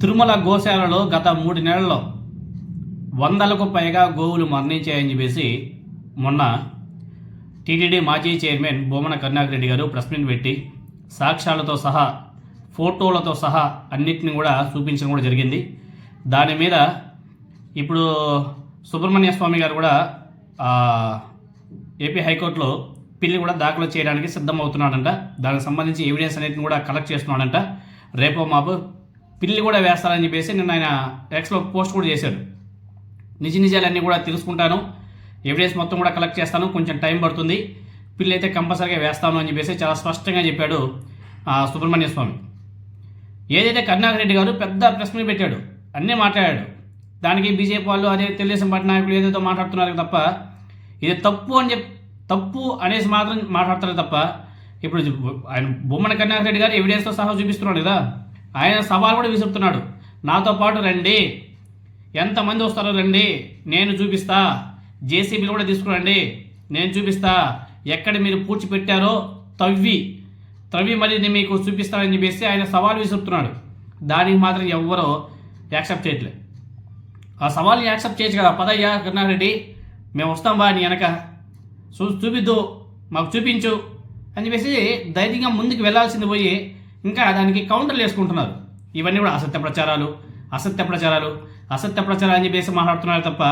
తిరుమల గోశాలలో గత 3 నెలల్లో 100కు పైగా గోవులు మరణించాయని చెప్పేసి మొన్న టీటీడీ మాజీ చైర్మన్ బొమ్మన కరుణాకర్ రెడ్డి గారు ప్రెస్ మీట్ పెట్టి సాక్ష్యాలతో సహా ఫోటోలతో సహా అన్నిటిని కూడా చూపించడం కూడా జరిగింది. దాని మీద ఇప్పుడు సుబ్రహ్మణ్య స్వామి గారు కూడా ఏపీ హైకోర్టులో పిల్లి కూడా దాఖలు చేయడానికి సిద్ధమవుతున్నాడంట. దానికి సంబంధించి ఎవిడెన్స్ అన్నిటిని కూడా కలెక్ట్ చేస్తున్నాడంట. రేపో మాపు పిల్లి కూడా వేస్తారని చెప్పేసి నిన్న ఆయన ఎక్స్లో పోస్ట్ కూడా చేశాడు. నిజాలన్నీ కూడా తెలుసుకుంటాను, ఎవిడెన్స్ మొత్తం కూడా కలెక్ట్ చేస్తాను, కొంచెం టైం పడుతుంది, పిల్లి అయితే కంపల్సరీగా వేస్తాను అని చెప్పేసి చాలా స్పష్టంగా చెప్పాడు సుబ్రహ్మణ్య స్వామి. ఏదైతే కరుణాకర్ రెడ్డి గారు పెద్ద ప్రెస్ మీట్ పెట్టాడు, అన్నీ మాట్లాడాడు. దానికి బీజేపీ వాళ్ళు అదే తెలుగుదేశం పార్టీ నాయకులు ఏదైతే మాట్లాడుతున్నారు తప్ప ఇది తప్పు అనేసి మాత్రం మాట్లాడతారు తప్ప ఇప్పుడు ఆయన బొమ్మన కరుణాకర్ రెడ్డి గారు ఎవిడెన్స్తో సహా చూపిస్తున్నాడు కదా. ఆయన సవాల్ కూడా విసురుతున్నాడు, నాతో పాటు రండి, ఎంతమంది వస్తారో రండి, నేను చూపిస్తా, జేసీబీలు కూడా తీసుకురండి, నేను చూపిస్తా, ఎక్కడ మీరు పూడ్చిపెట్టారో తవ్వి మళ్ళీ నేను మీకు చూపిస్తానని చెప్పేసి ఆయన సవాల్ విసురుతున్నాడు. దానికి మాత్రం ఎవ్వరూ యాక్సెప్ట్ చేయట్లేదు. ఆ సవాల్ని యాక్సెప్ట్ చేయొచ్చు కదా, పదయ్యా కరుణాకర్ రెడ్డి, మేము వస్తాం బా నీ వెనక, చూపిద్దు, మాకు చూపించు అని చెప్పేసి ధైర్యంగా ముందుకు వెళ్లాల్సింది పోయి ఇంకా దానికి కౌంటర్లు వేసుకుంటున్నారు. ఇవన్నీ కూడా అసత్య ప్రచారాలు అని చెప్పేసి మాట్లాడుతున్నారు తప్ప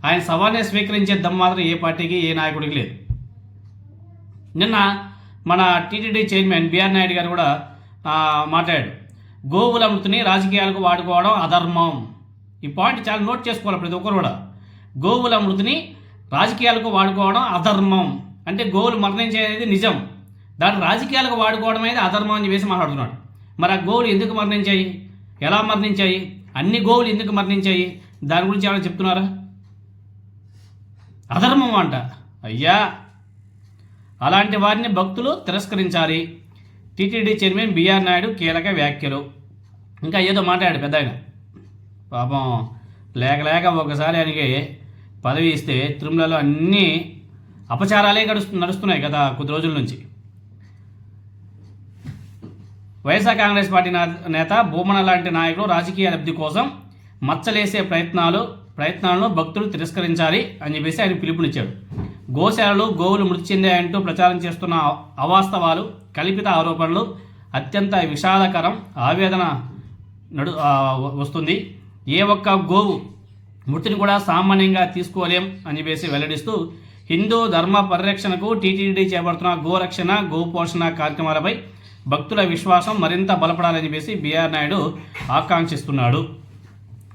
ఆయన సవాల్ని స్వీకరించే దమ్ము మాత్రం ఏ పార్టీకి ఏ నాయకుడికి లేదు. నిన్న మన టీటీడీ చైర్మన్ బిఆర్ నాయుడు గారు కూడా మాట్లాడాడు, గోవుల మృతిని రాజకీయాలకు వాడుకోవడం అధర్మం. ఈ పాయింట్ చాలా నోట్ చేసుకోవాలి ప్రతి ఒక్కరు కూడా. గోవుల మృతిని రాజకీయాలకు వాడుకోవడం అధర్మం అంటే గోవులు మరణించేది నిజం, దాన్ని రాజకీయాలకు వాడుకోవడం అనేది అధర్మం అని చెప్పేసి మాట్లాడుతున్నాడు. మరి ఆ గోవులు ఎందుకు మరణించాయి, ఎలా మరణించాయి, అన్ని గోవులు ఎందుకు మరణించాయి, దాని గురించి ఏమైనా చెప్తున్నారా? అధర్మం అంట. అయ్యా, అలాంటి వారిని భక్తులు తిరస్కరించాలి. టీటీడీ చైర్మన్ బిఆర్ నాయుడు కీలక వ్యాఖ్యలు. ఇంకా ఏదో మాట్లాడాడు పెద్ద ఆయన, పాపం లేక ఒకసారి ఆయనకి పదవి ఇస్తే తిరుమలలో అన్నీ అపచారాలే నడుస్తున్నాయి గత కొద్ది రోజుల నుంచి. వైఎస్ఆర్ కాంగ్రెస్ పార్టీ నేత బొమ్మన లాంటి నాయకులు రాజకీయ లబ్ధి కోసం మచ్చలేసే ప్రయత్నాలను భక్తులు తిరస్కరించాలి అని చెప్పేసి ఆయన పిలుపునిచ్చాడు. గోశాలలు గోవులు మృతి చెందాయంటూ ప్రచారం చేస్తున్న అవాస్తవాలు, కల్పిత ఆరోపణలు అత్యంత విషాదకరం, ఆవేదన వస్తుంది. ఏ ఒక్క గోవు మృతిని కూడా సామాన్యంగా తీసుకోలేం అని చెప్పేసి వెల్లడిస్తూ హిందూ ధర్మ పరిరక్షణకు టీటీడీ చేపడుతున్న గోరక్షణ గోపోషణ కార్యక్రమాలపై భక్తుల విశ్వాసం మరింత బలపడాలని చెప్పేసి బిఆర్ నాయుడు ఆకాంక్షిస్తున్నాడు.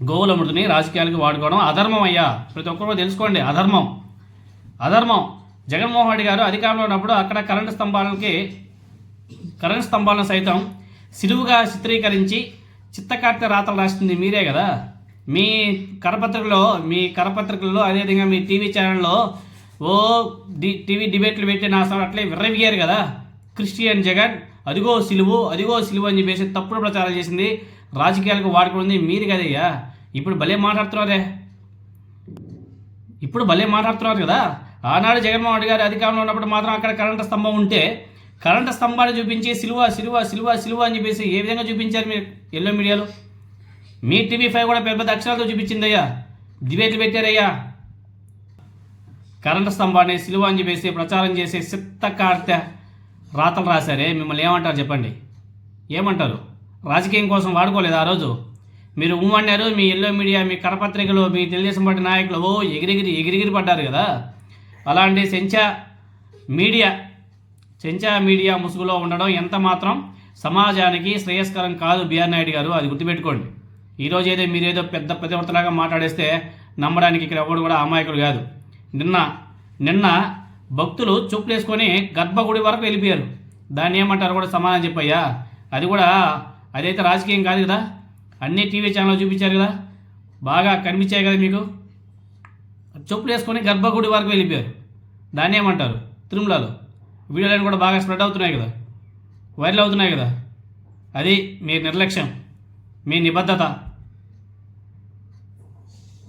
గోవుల మృతిని రాజకీయాలకు వాడుకోవడం అధర్మం అయ్యా, ప్రతి ఒక్కరు తెలుసుకోండి, అధర్మం. జగన్మోహన్ రెడ్డి గారు అధికారంలో ఉన్నప్పుడు అక్కడ కరెంటు స్తంభాలను సైతం సిలువుగా చిత్రీకరించి చిత్తకార్తె రాతలు రాసింది మీరే కదా. మీ కరపత్రికల్లో అదేవిధంగా మీ టీవీ ఛానల్లో టీవీ డిబేట్లు పెట్టి నా అట్లే విర్రవిగారు కదా. క్రిస్టియన్ జగన్ అదిగో సిలువు అని చెప్పేసి తప్పుడు ప్రచారం చేసింది, రాజకీయాలకు వాడుకుంది మీరు కదయ్యా. ఇప్పుడు భలే మాట్లాడుతున్నారు కదా. ఆనాడు జగన్మోహన్ రెడ్డి గారు అధికారంలో ఉన్నప్పుడు మాత్రం అక్కడ కరెంటు స్తంభం ఉంటే కరెంటు స్తంభాన్ని చూపించి సిలువ అని చెప్పేసి ఏ విధంగా చూపించారు మీరు ఎల్లో మీడియాలో. మీ TV5 కూడా పెద్ద అక్షరాలతో చూపించిందయ్యా, డిబేట్లు పెట్టారయ్యా. కరెంటు స్తంభాన్ని సిలువ అని చెప్పేసి ప్రచారం చేసే చిత్తకార్తె రాతలు రాశారే, మిమ్మల్ని ఏమంటారు చెప్పండి? ఏమంటారు? రాజకీయం కోసం వాడుకోలేదు ఆ రోజు? మీరు అన్నారు, మీ ఎల్లో మీడియా, మీ కరపత్రికలు, మీ తెలుగుదేశం పార్టీ నాయకులు ఎగిరిగిరి పడ్డారు కదా. అలాంటి చెంచా మీడియా ముసుగులో ఉండడం ఎంత మాత్రం సమాజానికి శ్రేయస్కరం కాదు బిఆర్ నాయుడు గారు, అది గుర్తుపెట్టుకోండి. ఈరోజు మీరేదో పెద్ద ప్రతివర్తలాగా మాట్లాడేస్తే నమ్మడానికి ఇక్కడ ఎవరు కూడా అమాయకులు కాదు. నిన్న భక్తులు చూపులేసుకొని గర్భగుడి వరకు వెళ్ళిపోయారు, దాన్ని ఏమంటారు కూడా సమాధానం చెప్పయ్యా. అదైతే రాజకీయం కాదు కదా, అన్ని టీవీ ఛానల్ చూపించారు కదా, బాగా కనిపించాయి కదా మీకు. చెప్పులు వేసుకొని గర్భగుడి వరకు వెళ్ళిపోయారు, దాన్ని ఏమంటారు? తిరుమలలో వీడియోలను కూడా బాగా స్ప్రెడ్ అవుతున్నాయి కదా, వైరల్ అవుతున్నాయి కదా. అది మీ నిర్లక్ష్యం, మీ నిబద్ధత.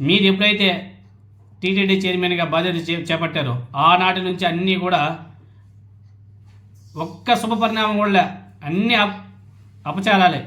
మీరు ఎప్పుడైతే టీటీడీ చైర్మన్గా బాధ్యత చేపట్టారో ఆనాటి నుంచి అన్నీ కూడా ఒక్క శుభ పరిణామం కూడా అన్నీ అపచారాలే.